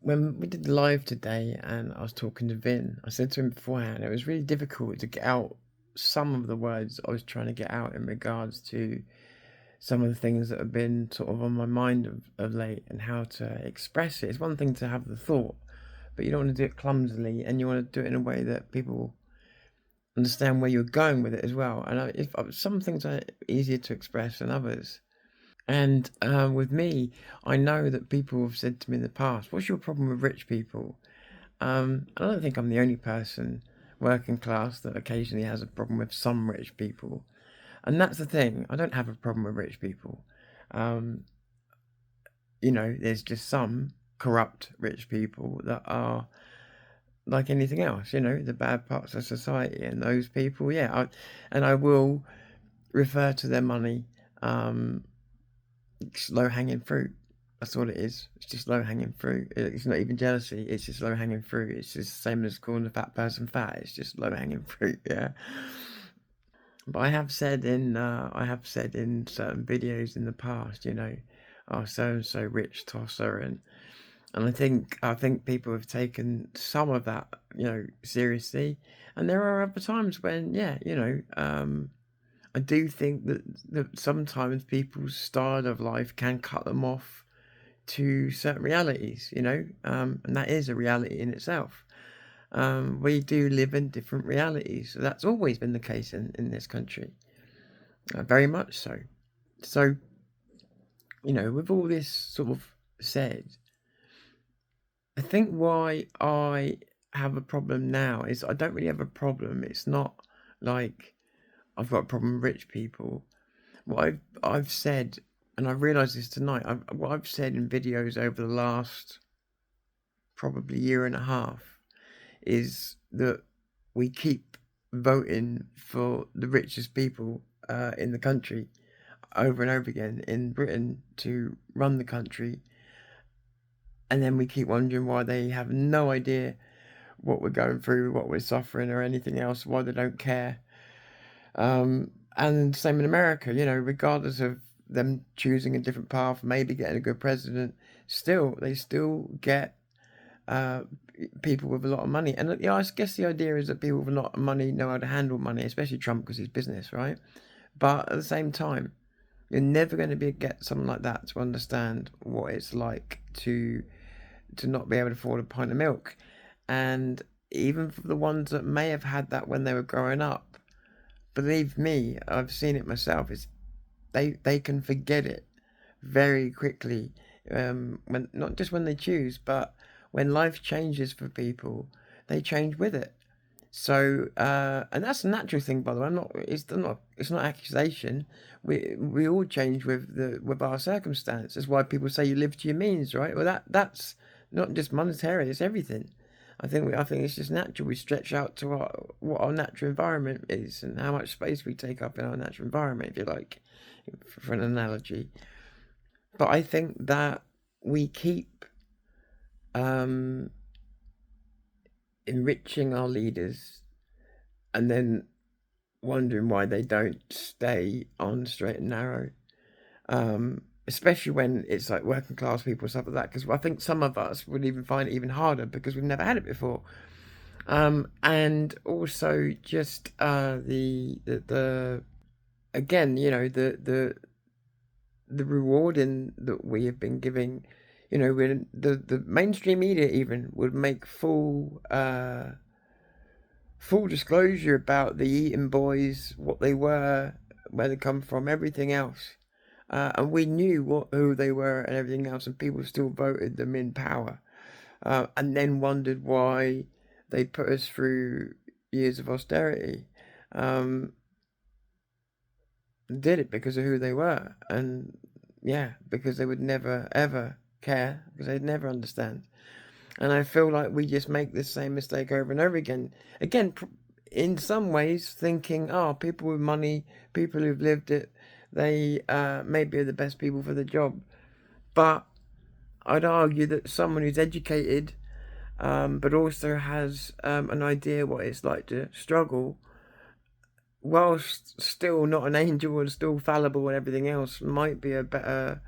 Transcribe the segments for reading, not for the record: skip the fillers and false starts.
when we did the live today and I was talking to Vin, I said to him beforehand, it was really difficult to get out some of the words I was trying to get out in regards to some of the things that have been sort of on my mind of late and how to express it. It's one thing to have the thought, but you don't want to do it clumsily and you want to do it in a way that people understand where you're going with it as well. And some things are easier to express than others. And with me, I know that people have said to me in the past, "What's your problem with rich people?" I don't think I'm the only person working class that occasionally has a problem with some rich people. And that's the thing. I don't have a problem with rich people. Um, there's just some corrupt rich people that are like anything else. The bad parts of society, and those people, yeah. I will refer to their money. It's low hanging fruit. That's all it is. It's just low hanging fruit. It's not even jealousy. It's just low hanging fruit. It's just the same as calling a fat person fat. It's just low hanging fruit. Yeah. But I have said in certain videos in the past, oh, so and so rich tosser, and I think people have taken some of that, seriously, and there are other times when, yeah, I do think that sometimes people's style of life can cut them off to certain realities, and that is a reality in itself. We do live in different realities. So that's always been the case in this country, very much so. So, with all this sort of said, I think why I have a problem now is I don't really have a problem. It's not like I've got a problem with rich people. What I've said, and I realised this tonight, what I've said in videos over the last probably year and a half is that we keep voting for the richest people in the country over and over again in Britain to run the country, and then we keep wondering why they have no idea what we're going through, what we're suffering, or anything else, why they don't care. And same in America, regardless of them choosing a different path, maybe getting a good president, they still get uh, people with a lot of money. And I guess the idea is that people with a lot of money know how to handle money, especially Trump because he's business, right? But at the same time, you're never going to get someone like that to understand what it's like to not be able to afford a pint of milk. And even for the ones that may have had that when they were growing up, believe me, I've seen it myself. They can forget it very quickly. When not just when they choose, but when life changes for people, they change with it. So, and that's a natural thing, by the way. It's not accusation. We all change with our circumstance. That's why people say you live to your means, right? Well, that's not just monetary. It's everything. I think it's just natural. We stretch out to what our natural environment is and how much space we take up in our natural environment, if you like, for an analogy. But I think that we keep um, enriching our leaders and then wondering why they don't stay on the straight and narrow. Especially when it's like working class people, stuff like that. Because I think some of us would even find it even harder because we've never had it before. And also just the again, the rewarding that we have been giving. When the mainstream media even would make full disclosure about the Eaton boys, what they were, where they come from, everything else. And we knew who they were and everything else, and people still voted them in power, and then wondered why they put us through years of austerity. Um, did it because of who they were, and yeah, because they would never ever care, because they'd never understand. And I feel like we just make this same mistake over and over again. Again, in some ways, thinking, oh, people with money, people who've lived it, they maybe are the best people for the job. But I'd argue that someone who's educated, but also has an idea what it's like to struggle, whilst still not an angel and still fallible and everything else, might be a better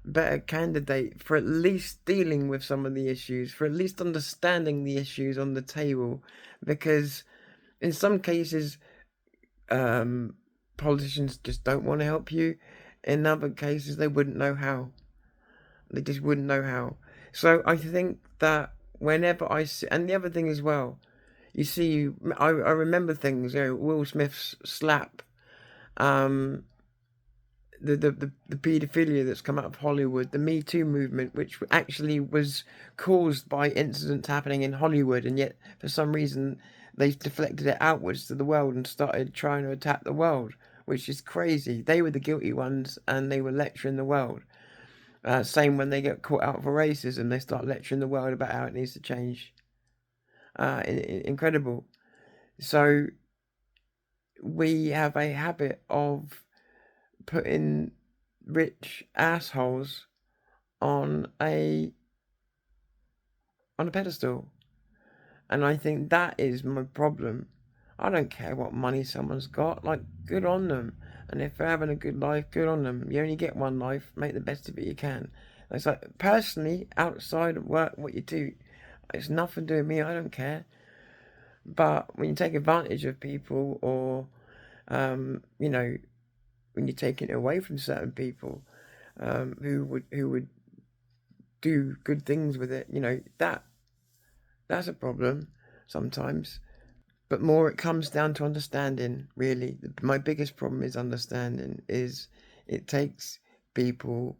better candidate for at least dealing with some of the issues, for at least understanding the issues on the table, because in some cases, um, politicians just don't want to help you. In other cases, they wouldn't know how. They just wouldn't know how. So I think that whenever I see, and the other thing as well, you see, I remember things. Will Smith's slap, um, the paedophilia that's come out of Hollywood, the Me Too movement, which actually was caused by incidents happening in Hollywood, and yet for some reason they've deflected it outwards to the world and started trying to attack the world, which is crazy. They were the guilty ones, and they were lecturing the world. Same when they get caught out for racism, they start lecturing the world about how it needs to change. Incredible. So we have a habit of putting rich assholes on a pedestal, and I think that is my problem. I don't care what money someone's got, like, good on them, and if they're having a good life, good on them. You only get one life, make the best of it you can. It's like, personally, outside of work, what you do, it's nothing to do with me, I don't care. But when you take advantage of people, or you know, when you're taking it away from certain people, who would do good things with it, that's a problem sometimes. But more, it comes down to understanding, really. My biggest problem is understanding. Is it takes people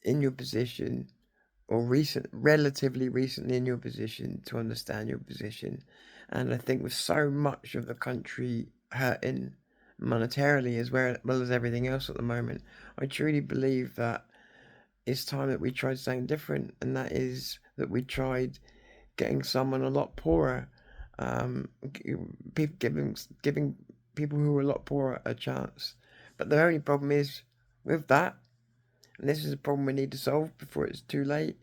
in your position, or relatively recently in your position, to understand your position. And I think with so much of the country hurting monetarily as well as everything else at the moment, I truly believe that it's time that we tried something different, and that is that we tried getting someone a lot poorer, giving people who are a lot poorer a chance. But the only problem is with that, and this is a problem we need to solve before it's too late,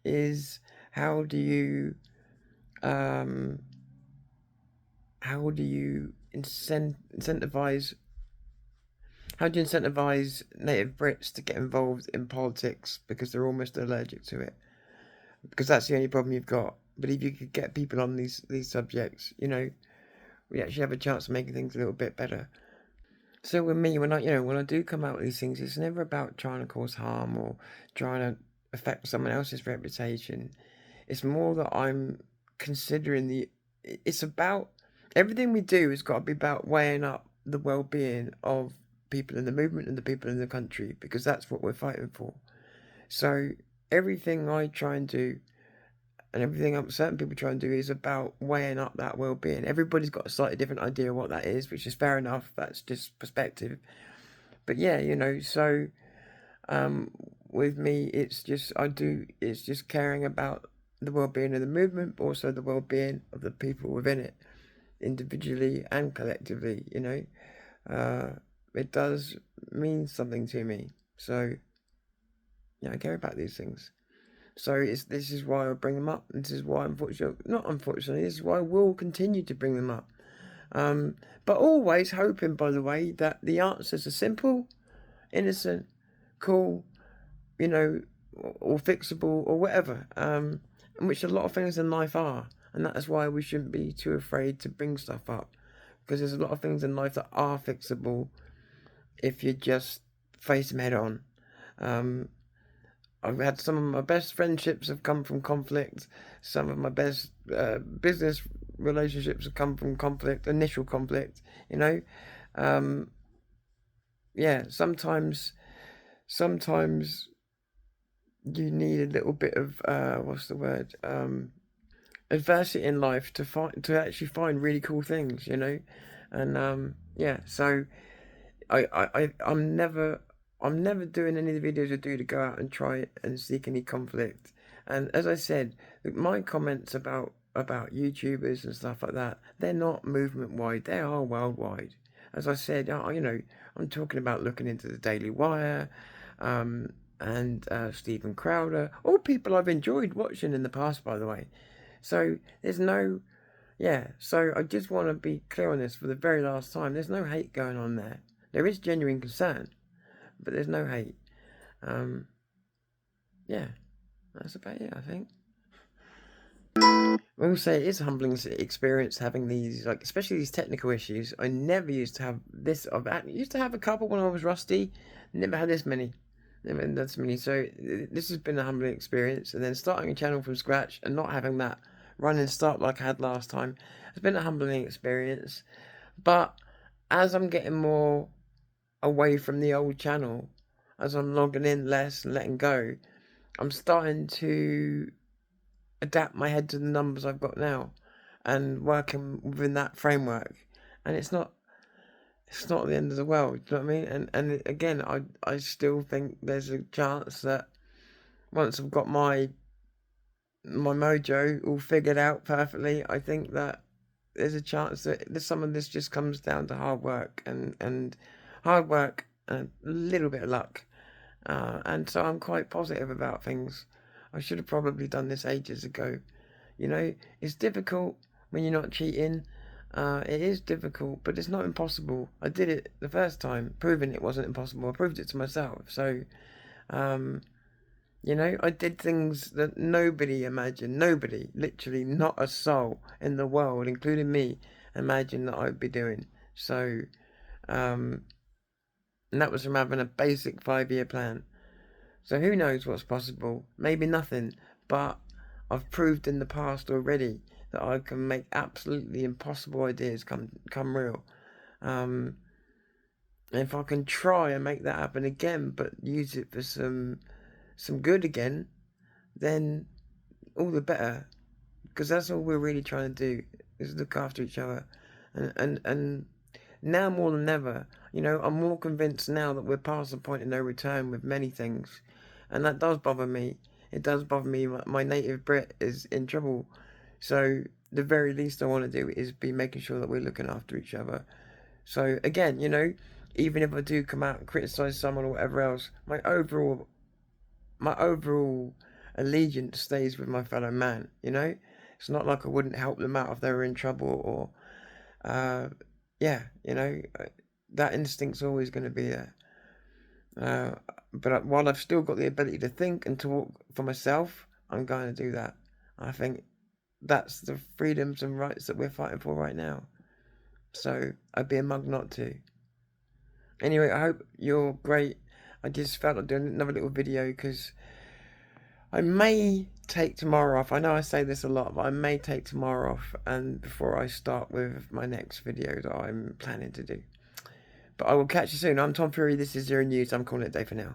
is how do you um, how do you incentivize native Brits to get involved in politics, because they're almost allergic to it, because that's the only problem you've got. But if you could get people on these subjects, we actually have a chance of making things a little bit better. So with me, when I do come out with these things, it's never about trying to cause harm or trying to affect someone else's reputation. It's more that I'm considering it's about, everything we do has got to be about weighing up the well-being of people in the movement and the people in the country, because that's what we're fighting for. So everything I try and do, and everything certain people try and do, is about weighing up that well-being. Everybody's got a slightly different idea of what that is, which is fair enough. That's just perspective. But yeah, so um, with me, it's just caring about the well-being of the movement, but also the well-being of the people within it, individually and collectively. It does mean something to me. So yeah, I care about these things. So this is why I bring them up. This is why, unfortunately, this is why I will continue to bring them up. Um, but always hoping, by the way, that the answers are simple, innocent, cool, you know, or fixable, or whatever. Which a lot of things in life are, and that is why we shouldn't be too afraid to bring stuff up, because there's a lot of things in life that are fixable if you just face them head on. Um, I've had some of my best friendships have come from conflict. Some of my best business relationships have come from conflict, initial conflict. You know, um, yeah. Sometimes you need a little bit of what's the word? Adversity in life to actually find really cool things. And yeah. So I'm never doing any of the videos I do to go out and try and seek any conflict. And as I said, my comments about YouTubers and stuff like that, they're not movement wide, they are worldwide. As I said, I'm talking about looking into the Daily Wire, and Stephen Crowder, all people I've enjoyed watching in the past, by the way. So there's no, yeah. So I just want to be clear on this for the very last time. There's no hate going on there. There is genuine concern, but there's no hate. Yeah, that's about it, I think. I will say it is a humbling experience having these, like, especially these technical issues. I never used to have this. Used to have a couple when I was rusty. Never had this many. Never had this many. So this has been a humbling experience. And then starting a channel from scratch and not having that run and start like I had last time has been a humbling experience. But as I'm getting more away from the old channel, as I'm logging in less and letting go, I'm starting to adapt my head to the numbers I've got now and working within that framework. And it's not the end of the world, do you know what I mean? And again, I still think there's a chance that once I've got my mojo all figured out perfectly, I think that there's a chance that some of this just comes down to hard work and hard work and a little bit of luck. And so I'm quite positive about things. I should have probably done this ages ago. You know, it's difficult when you're not cheating. It is difficult, but it's not impossible. I did it the first time, proving it wasn't impossible. I proved it to myself. So, um, I did things that nobody imagined. Nobody, literally not a soul in the world, including me, imagined that I'd be doing. So, um, and that was from having a basic 5-year plan. So who knows what's possible? Maybe nothing, but I've proved in the past already that I can make absolutely impossible ideas come real. And if I can try and make that happen again, but use it for some good again, then all the better. Because that's all we're really trying to do is look after each other, and now more than ever, I'm more convinced now that we're past the point of no return with many things, and that does bother me. It does bother me. My native Brit is in trouble, so the very least I want to do is be making sure that we're looking after each other. So again, even if I do come out and criticize someone or whatever else, my overall allegiance stays with my fellow man. It's not like I wouldn't help them out if they were in trouble or yeah, that instinct's always going to be there. But while I've still got the ability to think and to walk for myself, I'm going to do that. I think that's the freedoms and rights that we're fighting for right now. So I'd be a mug not to. Anyway, I hope you're great. I just felt like doing another little video because I may take tomorrow off. I know I say this a lot, but I may take tomorrow off and before I start with my next video that I'm planning to do. But I will catch you soon. I'm Tom Fury. This is Zero News. I'm calling it a day for now.